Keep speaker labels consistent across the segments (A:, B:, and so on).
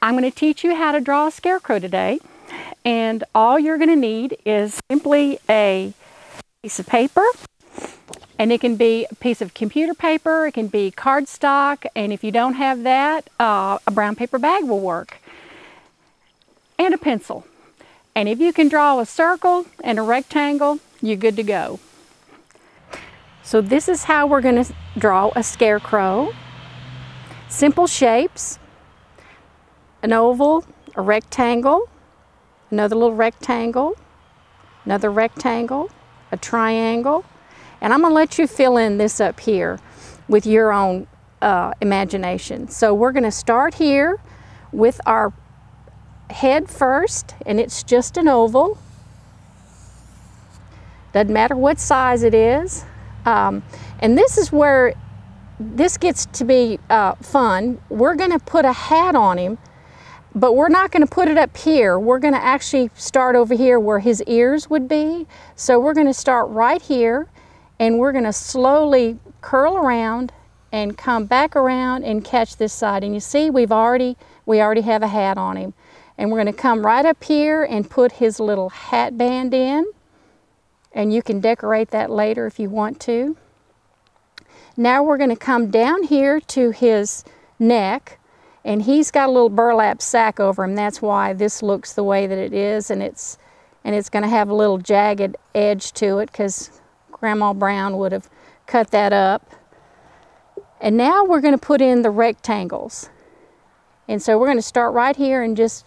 A: I'm going to teach you how to draw a scarecrow today, and all you're going to need is simply a piece of paper, and it can be a piece of computer paper, it can be cardstock, and if you don't have that, a brown paper bag will work, and a pencil. And if you can draw a circle and a rectangle, you're good to go. So this is how we're going to draw a scarecrow. Simple shapes. An oval, a rectangle, another little rectangle, another rectangle, a triangle, and I'm going to let you fill in this up here with your own imagination. So we're going to start here with our head first, and it's just an oval. Doesn't matter what size it is. And this is where this gets to be fun. We're going to put a hat on him. But we're not going to put it up here. We're going to actually start over here where his ears would be. So we're going to start right here, and we're going to slowly curl around and come back around and catch this side. And you see we already have a hat on him. And we're going to come right up here and put his little hat band in. And you can decorate that later if you want to. Now we're going to come down here to his neck. And he's got a little burlap sack over him. That's why this looks the way that it is. And it's going to have a little jagged edge to it because Grandma Brown would have cut that up. And now we're going to put in the rectangles. And so we're going to start right here and just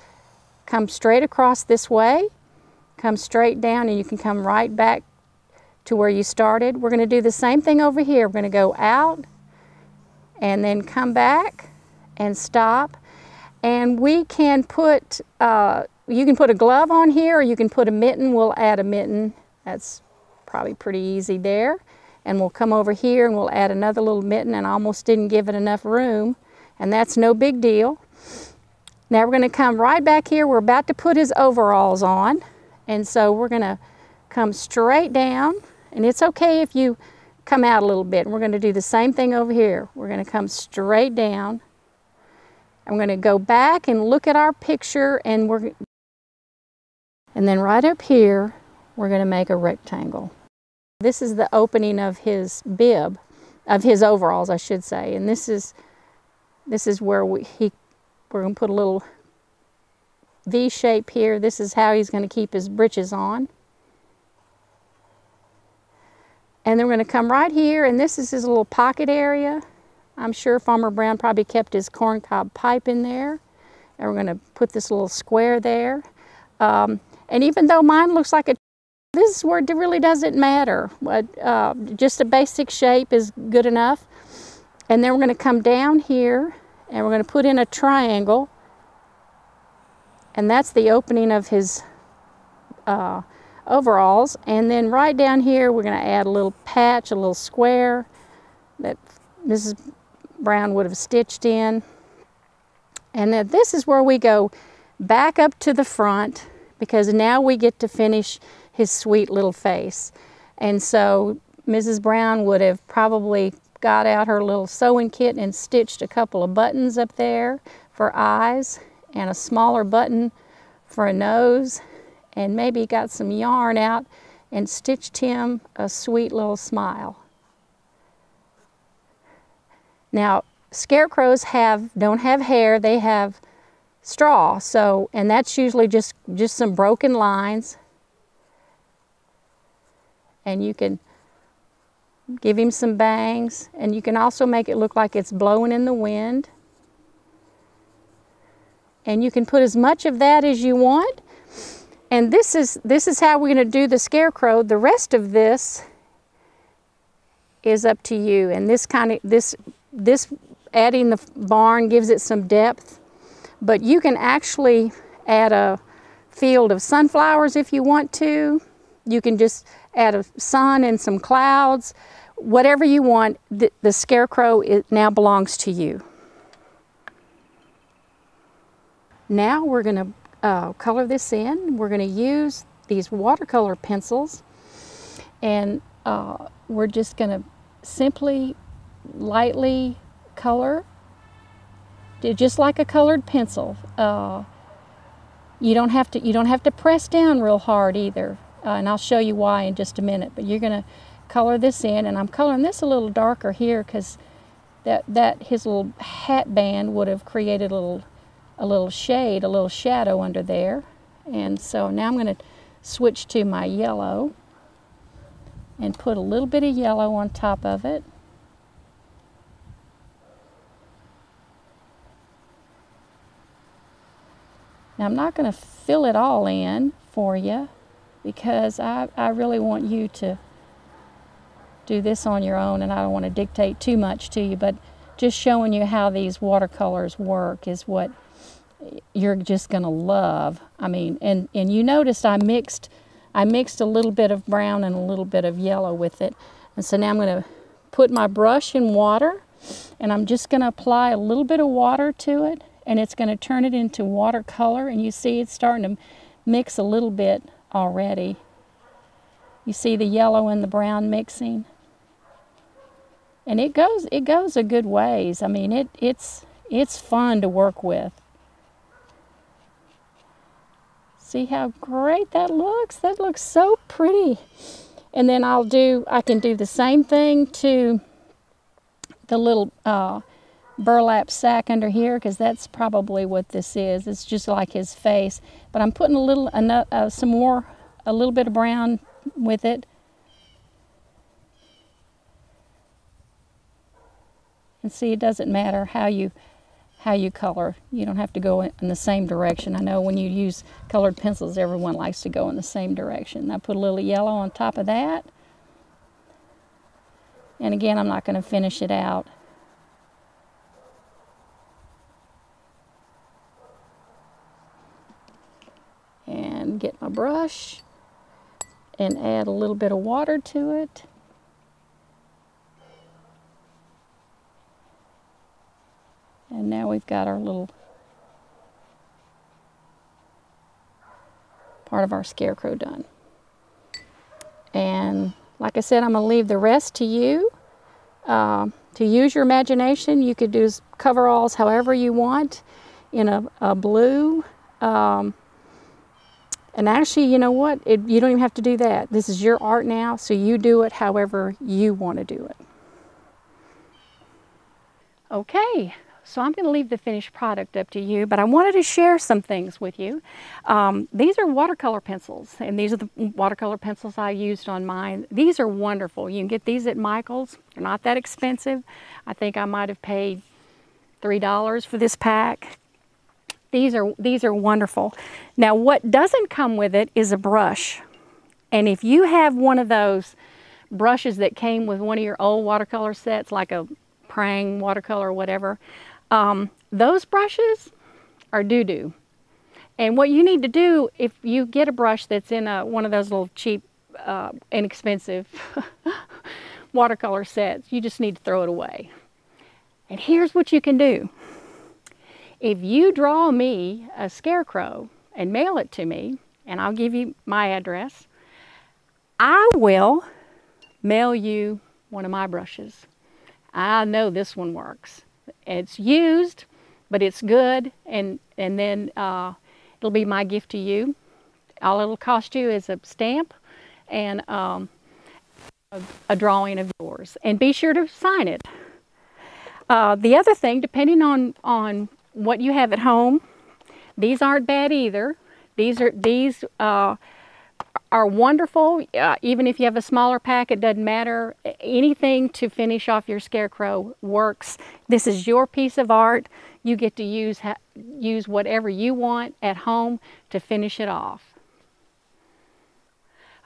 A: come straight across this way. Come straight down, and you can come right back to where you started. We're going to do the same thing over here. We're going to go out and then come back and stop, and we can put, you can put a glove on here, or you can put a mitten. We'll add a mitten. That's probably pretty easy there. And we'll come over here and we'll add another little mitten, and I almost didn't give it enough room, and that's no big deal. Now we're going to come right back here. We're about to put his overalls on, and so we're going to come straight down, and it's okay if you come out a little bit. And we're going to do the same thing over here. We're going to come straight down. I'm going to go back and look at our picture, and then right up here, we're going to make a rectangle. This is the opening of his bib, of his overalls, I should say. And this is where we're going to put a little V shape here. This is how he's going to keep his breeches on. And then we're going to come right here, and this is his little pocket area. I'm sure Farmer Brown probably kept his corncob pipe in there. And we're going to put this little square there. And even though mine looks like this is where it really doesn't matter. Just a basic shape is good enough. And then we're going to come down here, and we're going to put in a triangle. And that's the opening of his overalls. And then right down here, we're going to add a little patch, a little square that Mrs. Brown would have stitched in. And then this is where we go back up to the front, because now we get to finish his sweet little face. And so Mrs. Brown would have probably got out her little sewing kit and stitched a couple of buttons up there for eyes, and a smaller button for a nose, and maybe got some yarn out and stitched him a sweet little smile. Now, scarecrows don't have hair, they have straw, and that's usually just some broken lines. And you can give him some bangs, and you can also make it look like it's blowing in the wind. And you can put as much of that as you want. And this is how we're going to do the scarecrow. The rest of this is up to you. And this adding the barn gives it some depth, but you can actually add a field of sunflowers if you want to. You can just add a sun and some clouds. Whatever you want, the Scarecrow now belongs to you. Now we're going to color this in. We're going to use these watercolor pencils, and we're just going to simply lightly color, just like a colored pencil. You don't have to press down real hard either, and I'll show you why in just a minute. But you're going to color this in, and I'm coloring this a little darker here because that his little hat band would have created a little shade, a little shadow under there. And so now I'm going to switch to my yellow and put a little bit of yellow on top of it. Now I'm not going to fill it all in for you because I really want you to do this on your own, and I don't want to dictate too much to you, but just showing you how these watercolors work is what you're just going to love. I mean, and you noticed I mixed a little bit of brown and a little bit of yellow with it. And so now I'm going to put my brush in water, and I'm just going to apply a little bit of water to it, and it's going to turn it into watercolor. And you see it's starting to mix a little bit already. You see the yellow and the brown mixing, and it goes a good ways. I mean, it's fun to work with. See how great that looks? That looks so pretty. And then I can do the same thing to the little burlap sack under here, because that's probably what this is. It's just like his face. But I'm putting a little bit of brown with it. And see, it doesn't matter how you color. You don't have to go in the same direction. I know when you use colored pencils, everyone likes to go in the same direction. I put a little yellow on top of that. And again, I'm not going to finish it out. And get my brush and add a little bit of water to it. And now we've got our little part of our Scarecrow done. And like I said, I'm going to leave the rest to you. To use your imagination, you could do coveralls however you want in a blue. And actually, you know what? You don't even have to do that. This is your art now, so you do it however you want to do it. Okay. So I'm going to leave the finished product up to you, but I wanted to share some things with you. These are watercolor pencils, and these are the watercolor pencils I used on mine. These are wonderful. You can get these at Michael's. They're not that expensive. I think I might have paid $3 for this pack. These are wonderful. Now, what doesn't come with it is a brush. And if you have one of those brushes that came with one of your old watercolor sets, like a Prang watercolor or whatever, those brushes are doo-doo. And what you need to do, if you get a brush that's in one of those little cheap, inexpensive watercolor sets, you just need to throw it away. And here's what you can do. If you draw me a Scarecrow and mail it to me, and I'll give you my address, I will mail you one of my brushes. I know this one works. It's used, but it's good, and then it'll be my gift to you. All it'll cost you is a stamp and a drawing of yours. And be sure to sign it. The other thing, depending on what you have at home, these aren't bad either. These are wonderful. Even if you have a smaller pack, it doesn't matter. Anything to finish off your Scarecrow works. This is your piece of art. You get to use whatever you want at home to finish it off.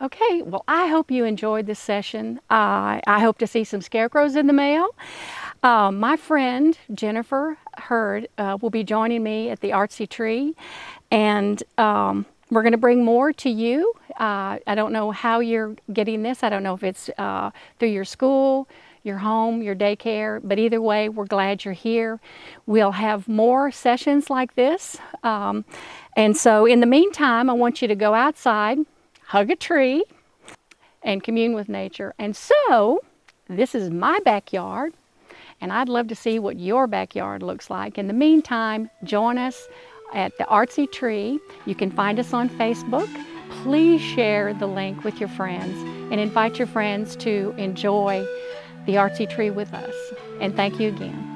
A: Okay, well, I hope you enjoyed this session. I hope to see some Scarecrows in the mail. My friend Jennifer Hurd will be joining me at the Artsy Tree, and we're going to bring more to you. I don't know how you're getting this. I don't know if it's through your school, your home, your daycare, but either way, we're glad you're here. We'll have more sessions like this. And so in the meantime, I want you to go outside, hug a tree, and commune with nature. And so, this is my backyard, and I'd love to see what your backyard looks like. In the meantime, join us at the Artsy Tree. You can find us on Facebook. Please share the link with your friends and invite your friends to enjoy the Artsy Tree with us. And thank you again.